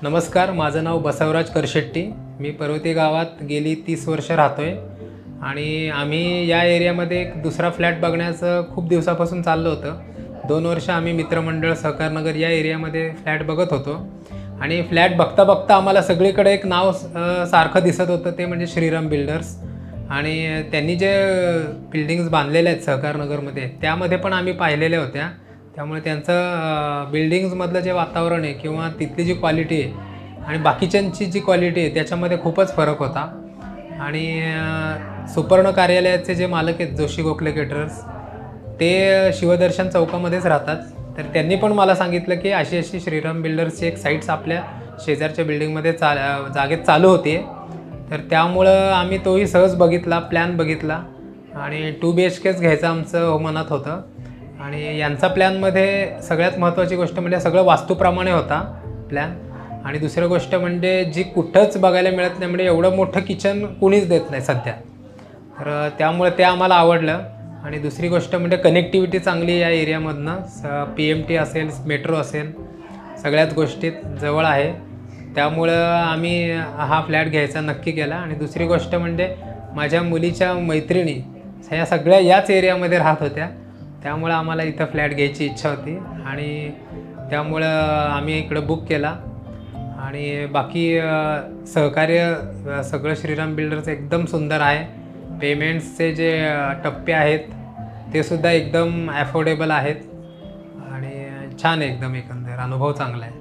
नमस्कार, माझं नाव बसवराज करशेट्टी. मी पर्वती गावात गेली 30 वर्ष राहतो आहे आणि आम्ही या एरियामध्ये एक दुसरा फ्लॅट बघण्याचं खूप दिवसापासून चाललं होतं. 2 वर्ष आम्ही मित्रमंडळ सहकारनगर या एरियामध्ये फ्लॅट बघत होतो आणि फ्लॅट बघता बघता आम्हाला सगळीकडे एक नाव सारखं दिसत होतं, ते म्हणजे श्रीराम बिल्डर्स. आणि त्यांनी जे बिल्डिंग्स बांधलेल्या आहेत सहकारनगरमध्ये, त्यामध्ये पण आम्ही पाहिलेल्या होत्या. त्यामुळे त्यांचं बिल्डिंग्समधलं जे वातावरण आहे किंवा तिथली जी क्वालिटी आहे आणि बाकीच्यांची जी क्वालिटी आहे त्याच्यामध्ये खूपच फरक होता. आणि सुपर्ण कार्यालयाचे जे मालक आहेत जोशी गोखले केटरर्स, ते शिवदर्शन चौकामध्येच राहतात. तर त्यांनी पण मला सांगितलं की अशी अशी श्रीराम बिल्डर्सची एक साईट्स आपल्या शेजारच्या बिल्डिंगमध्ये जागेत चालू होती आहे. तर त्यामुळं आम्ही तोही सहज बघितला, प्लॅन बघितला आणि 2 BHKच घ्यायचं आमचं मनात होतं. आणि यांचा प्लॅनमध्ये सगळ्यात महत्त्वाची गोष्ट म्हणजे सगळं वास्तूप्रमाणे होता प्लॅन. आणि दुसरी गोष्ट म्हणजे जी कुठंच बघायला मिळत नाही, म्हणजे एवढं मोठं किचन कुणीच देत नाही सध्या. तर त्यामुळे ते आम्हाला आवडलं. आणि दुसरी गोष्ट म्हणजे कनेक्टिव्हिटी चांगली या एरियामधनं PMT असेल, मेट्रो असेल, सगळ्याच गोष्टीत जवळ आहे. त्यामुळं आम्ही हा फ्लॅट घ्यायचा नक्की केला. आणि दुसरी गोष्ट म्हणजे माझ्या मुलीच्या मैत्रिणी ह्या सगळ्या याच एरियामध्ये राहत होत्या. त्यामुळं आम्हाला इथं फ्लॅट घ्यायची इच्छा होती आणि त्यामुळं आम्ही इकडं बुक केला. आणि बाकी सहकार्य सगळं श्रीराम बिल्डर्स एकदम सुंदर आहे. पेमेंट्सचे जे टप्पे आहेत ते सुद्धा एकदम ॲफोर्डेबल आहेत आणि छान आहे एकदम. एकंदर अनुभव चांगला आहे.